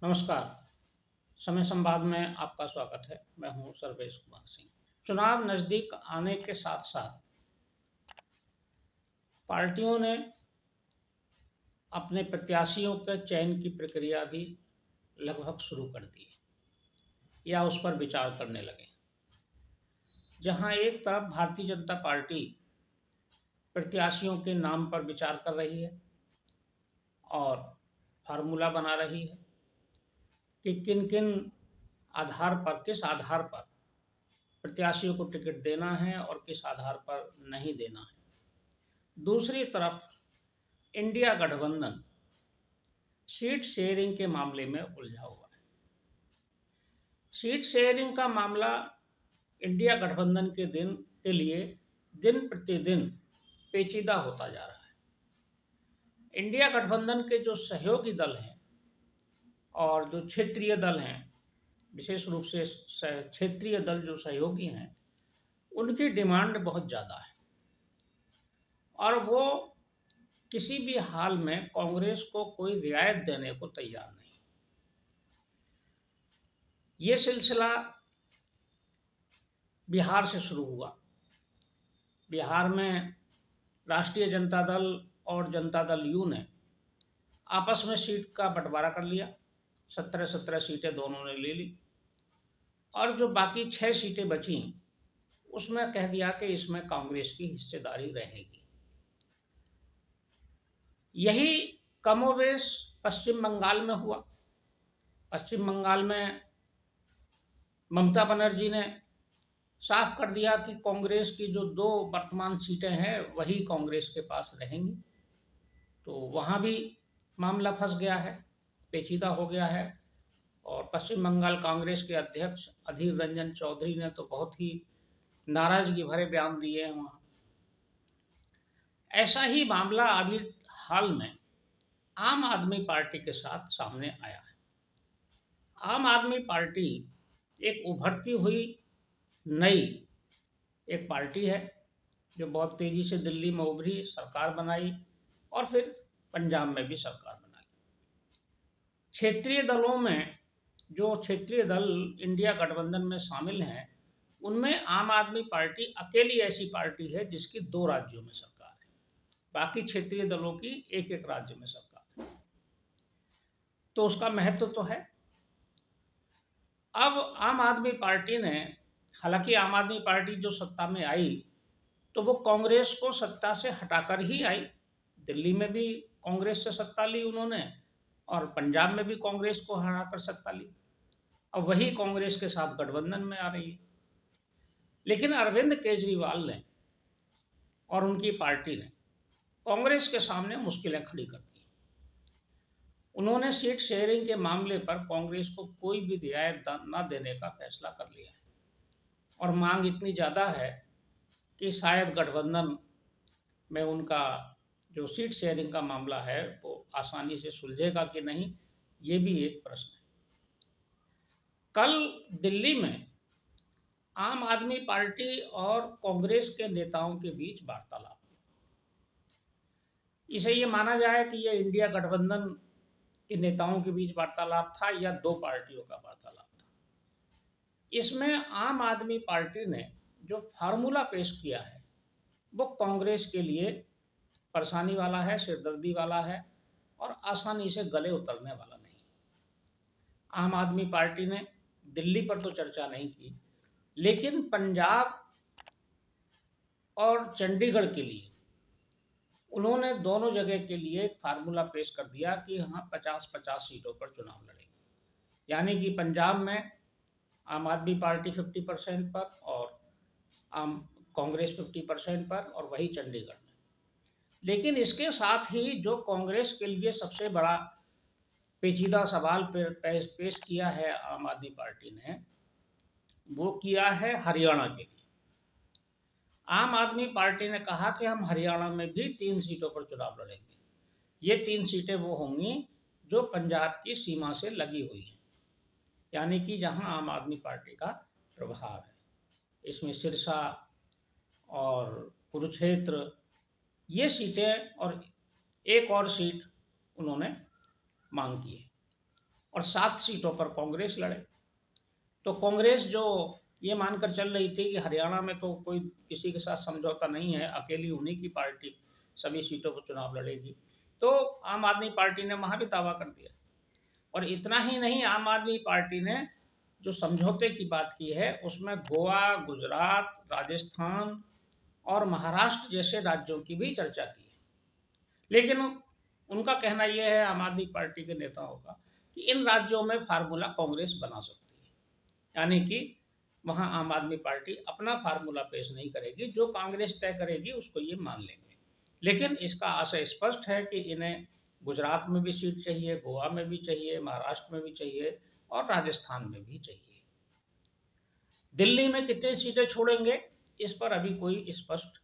नमस्कार। समय संवाद में आपका स्वागत है। मैं हूं सर्वेश कुमार सिंह। चुनाव नज़दीक आने के साथ-साथ पार्टियों ने अपने प्रत्याशियों के चयन की प्रक्रिया भी लगभग शुरू कर दी है या उस पर विचार करने लगे। जहां एक तरफ भारतीय जनता पार्टी प्रत्याशियों के नाम पर विचार कर रही है और फ़ॉर्मूला बना रही है कि किन-किन आधार पर, किस आधार पर प्रत्याशियों को टिकट देना है और किस आधार पर नहीं देना है। दूसरी तरफ इंडिया गठबंधन सीट शेयरिंग के मामले में उलझा हुआ है। सीट शेयरिंग का मामला इंडिया गठबंधन के लिए दिन प्रतिदिन पेचीदा होता जा रहा है। इंडिया गठबंधन के जो सहयोगी दल हैं और जो क्षेत्रीय दल हैं, विशेष रूप से क्षेत्रीय दल जो सहयोगी हैं, उनकी डिमांड बहुत ज़्यादा है और वो किसी भी हाल में कांग्रेस को कोई रियायत देने को तैयार नहीं। ये सिलसिला बिहार से शुरू हुआ। बिहार में राष्ट्रीय जनता दल और जनता दल यू ने आपस में सीट का बंटवारा कर लिया। 17-17 सीटें दोनों ने ले ली और जो बाकी 6 सीटें बची उसमें कह दिया कि इसमें कांग्रेस की हिस्सेदारी रहेगी। यही कमोबेश पश्चिम बंगाल में हुआ। पश्चिम बंगाल में ममता बनर्जी ने साफ कर दिया कि कांग्रेस की जो 2 वर्तमान सीटें हैं वही कांग्रेस के पास रहेंगी। तो वहाँ भी मामला फंस गया है, पेचीदा हो गया है और पश्चिम बंगाल कांग्रेस के अध्यक्ष अधीर रंजन चौधरी ने तो बहुत ही नाराजगी भरे बयान दिए हैं वहाँ। ऐसा ही मामला अभी हाल में आम आदमी पार्टी के साथ सामने आया है। आम आदमी पार्टी एक उभरती हुई नई एक पार्टी है जो बहुत तेजी से दिल्ली में उभरी, सरकार बनाई और फिर पंजाब में भी सरकार बनाई। क्षेत्रीय दलों में जो क्षेत्रीय दल इंडिया गठबंधन में शामिल हैं, उनमें आम आदमी पार्टी अकेली ऐसी पार्टी है जिसकी 2 राज्यों में सरकार है। बाकी क्षेत्रीय दलों की एक-एक राज्य में सरकार है। तो उसका महत्व तो है। अब आम आदमी पार्टी ने, हालांकि आम आदमी पार्टी जो सत्ता में आई तो वो कांग्रेस को सत्ता से हटाकर ही आई। दिल्ली में भी कांग्रेस से सत्ता ली उन्होंने और पंजाब में भी कांग्रेस को हराकर सत्ता ली। अब वही कांग्रेस के साथ गठबंधन में आ रही है। लेकिन अरविंद केजरीवाल ने और उनकी पार्टी ने कांग्रेस के सामने मुश्किलें खड़ी कर दी। उन्होंने सीट शेयरिंग के मामले पर कांग्रेस को कोई भी रियायत न देने का फैसला कर लिया है और मांग इतनी ज़्यादा है कि शायद गठबंधन में उनका जो सीट शेयरिंग का मामला है वो आसानी से सुलझेगा कि नहीं, ये भी एक प्रश्न है। कल दिल्ली में आम आदमी पार्टी और कांग्रेस के नेताओं के बीच वार्तालाप, इसे ये माना जाए कि ये इंडिया गठबंधन के नेताओं के बीच वार्तालाप था या 2 पार्टियों का वार्तालाप था। इसमें आम आदमी पार्टी ने जो फार्मूला पेश किया है वो कांग्रेस के लिए परेशानी वाला है, सिरदर्दी वाला है और आसानी से गले उतरने वाला नहीं। आम आदमी पार्टी ने दिल्ली पर तो चर्चा नहीं की, लेकिन पंजाब और चंडीगढ़ के लिए उन्होंने दोनों जगह के लिए एक फार्मूला पेश कर दिया कि हाँ 50-50 सीटों पर चुनाव लड़ेंगे। यानी कि पंजाब में आम आदमी पार्टी 50% पर और आम कांग्रेस 50% पर और वही चंडीगढ़ में। लेकिन इसके साथ ही जो कांग्रेस के लिए सबसे बड़ा पेचीदा सवाल पेश किया है आम आदमी पार्टी ने, वो किया है हरियाणा के लिए। आम आदमी पार्टी ने कहा कि हम हरियाणा में भी 3 सीटों पर चुनाव लड़ेंगे। ये 3 सीटें वो होंगी जो पंजाब की सीमा से लगी हुई हैं, यानी कि जहां आम आदमी पार्टी का प्रभाव है। इसमें सिरसा और कुरुक्षेत्र ये सीटें और एक और सीट उन्होंने मांग की है और 7 सीटों पर कांग्रेस लड़े। तो कांग्रेस जो ये मानकर चल रही थी कि हरियाणा में तो कोई किसी के साथ समझौता नहीं है, अकेली उन्हीं की पार्टी सभी सीटों पर चुनाव लड़ेगी, तो आम आदमी पार्टी ने वहाँ भी दावा कर दिया। और इतना ही नहीं, आम आदमी पार्टी ने जो समझौते की बात की है उसमें गोवा, गुजरात, राजस्थान और महाराष्ट्र जैसे राज्यों की भी चर्चा की है। लेकिन उनका कहना यह है, आम आदमी पार्टी के नेताओं का, कि इन राज्यों में फार्मूला कांग्रेस बना सकती है, यानी कि वहां आम आदमी पार्टी अपना फार्मूला पेश नहीं करेगी, जो कांग्रेस तय करेगी उसको ये मान लेंगे। लेकिन इसका आशय स्पष्ट है कि इन्हें गुजरात में भी सीट चाहिए, गोवा में भी चाहिए, महाराष्ट्र में भी चाहिए और राजस्थान में भी चाहिए। दिल्ली में कितनी सीटें छोड़ेंगे, इस पर अभी कोई स्पष्ट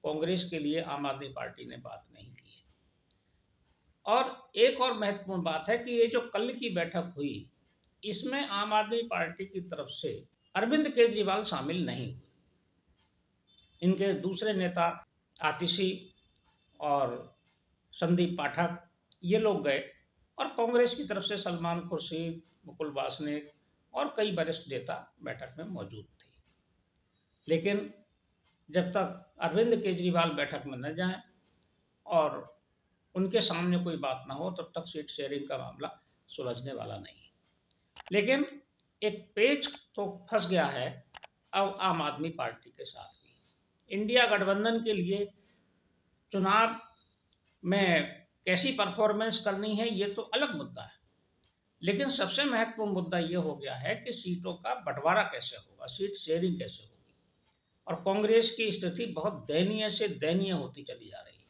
कांग्रेस के लिए आम आदमी पार्टी ने बात नहीं की है। और एक और महत्वपूर्ण बात है कि ये जो कल की बैठक हुई, इसमें आम आदमी पार्टी की तरफ से अरविंद केजरीवाल शामिल नहीं हुए। इनके दूसरे नेता आतिशी और संदीप पाठक ये लोग गए, और कांग्रेस की तरफ से सलमान खुर्शीद, मुकुल वासनिक और कई वरिष्ठ नेता बैठक में मौजूद थे। लेकिन जब तक अरविंद केजरीवाल बैठक में न जाएं और उनके सामने कोई बात ना हो, तब तक सीट शेयरिंग का मामला सुलझने वाला नहीं। लेकिन एक पेच तो फंस गया है अब आम आदमी पार्टी के साथ भी। इंडिया गठबंधन के लिए चुनाव में कैसी परफॉर्मेंस करनी है ये तो अलग मुद्दा है, लेकिन सबसे महत्वपूर्ण मुद्दा ये हो गया है कि सीटों का बंटवारा कैसे होगा, सीट शेयरिंग कैसे होगी। और कांग्रेस की स्थिति बहुत दयनीय से दयनीय होती चली जा रही है।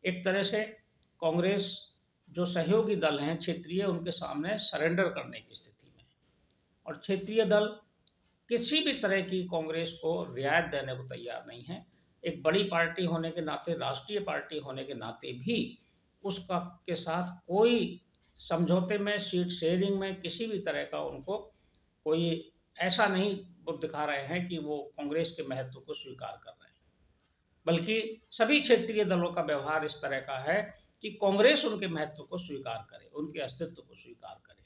एक तरह से कांग्रेस जो सहयोगी दल हैं क्षेत्रीय, उनके सामने सरेंडर करने की स्थिति में है, और क्षेत्रीय दल किसी भी तरह की कांग्रेस को रियायत देने को तैयार नहीं है। एक बड़ी पार्टी होने के नाते, राष्ट्रीय पार्टी होने के नाते भी उसका के साथ कोई समझौते में, सीट शेयरिंग में किसी भी तरह का उनको कोई ऐसा नहीं वो दिखा रहे हैं कि वो कांग्रेस के महत्व को स्वीकार कर रहे हैं, बल्कि सभी क्षेत्रीय दलों का व्यवहार इस तरह का है कि कांग्रेस उनके महत्व को स्वीकार करे, उनके अस्तित्व को स्वीकार करे,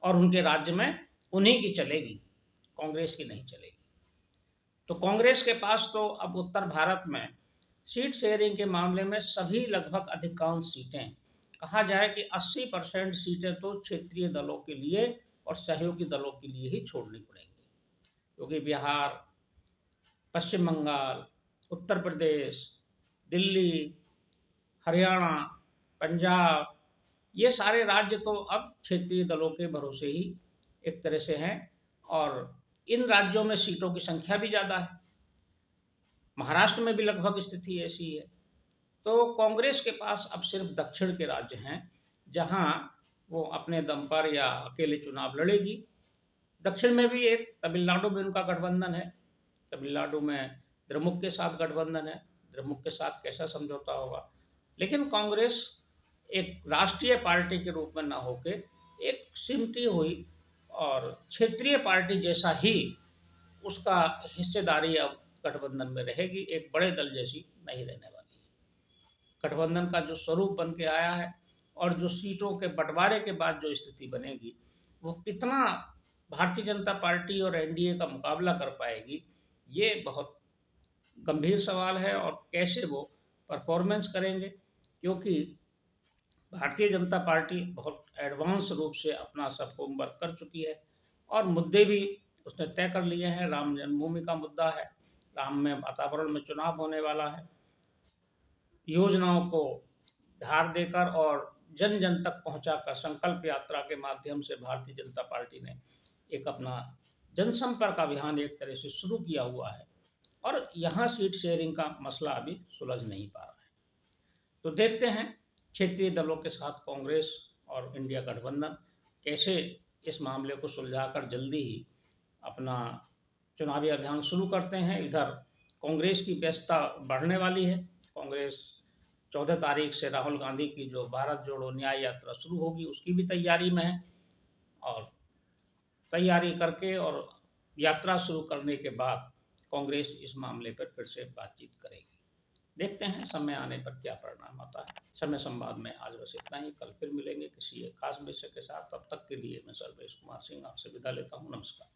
और उनके राज्य में उन्हीं की चलेगी, कांग्रेस की नहीं चलेगी। तो कांग्रेस के पास तो अब उत्तर भारत में सीट शेयरिंग के मामले में सभी लगभग अधिकांश सीटें, कहा जाए कि 80% सीटें तो क्षेत्रीय दलों के लिए और सहयोगी दलों के लिए ही छोड़नी पड़ेंगी, क्योंकि बिहार, पश्चिम बंगाल, उत्तर प्रदेश, दिल्ली, हरियाणा, पंजाब, ये सारे राज्य तो अब क्षेत्रीय दलों के भरोसे ही एक तरह से हैं, और इन राज्यों में सीटों की संख्या भी ज़्यादा है। महाराष्ट्र में भी लगभग स्थिति ऐसी है। तो कांग्रेस के पास अब सिर्फ दक्षिण के राज्य हैं जहां वो अपने दम पर या अकेले चुनाव लड़ेगी। दक्षिण में भी एक तमिलनाडु में उनका गठबंधन है, तमिलनाडु में द्रमुक के साथ गठबंधन है, द्रमुक के साथ कैसा समझौता होगा। लेकिन कांग्रेस एक राष्ट्रीय पार्टी के रूप में ना होके एक सिमटी हुई और क्षेत्रीय पार्टी जैसा ही उसका हिस्सेदारी अब गठबंधन में रहेगी, एक बड़े दल जैसी नहीं रहने वाली है। गठबंधन का जो स्वरूप बन के आया है और जो सीटों के बंटवारे के बाद जो स्थिति बनेगी, वो कितना भारतीय जनता पार्टी और एनडीए का मुकाबला कर पाएगी, ये बहुत गंभीर सवाल है। और कैसे वो परफॉर्मेंस करेंगे, क्योंकि भारतीय जनता पार्टी बहुत एडवांस रूप से अपना सब होमवर्क कर चुकी है और मुद्दे भी उसने तय कर लिए हैं। राम जन्मभूमि का मुद्दा है, राम में वातावरण में चुनाव होने वाला है, योजनाओं को धार देकर और जन जन तक पहुंचाकर संकल्प यात्रा के माध्यम से भारतीय जनता पार्टी ने एक अपना जनसंपर्क अभियान एक तरह से शुरू किया हुआ है, और यहाँ सीट शेयरिंग का मसला अभी सुलझ नहीं पा रहा है। तो देखते हैं क्षेत्रीय दलों के साथ कांग्रेस और इंडिया गठबंधन कैसे इस मामले को सुलझाकर जल्दी ही अपना चुनावी अभियान शुरू करते हैं। इधर कांग्रेस की व्यस्तता बढ़ने वाली है। कांग्रेस 14 तारीख से राहुल गांधी की जो भारत जोड़ो न्याय यात्रा शुरू होगी उसकी भी तैयारी में है, और तैयारी करके और यात्रा शुरू करने के बाद कांग्रेस इस मामले पर फिर से बातचीत करेगी। देखते हैं समय आने पर क्या परिणाम आता है। समय संवाद में आज बस इतना ही, कल फिर मिलेंगे किसी एक खास विषय के साथ। तब तक के लिए मैं सर्वेश कुमार सिंह आपसे विदा लेता हूँ। नमस्कार।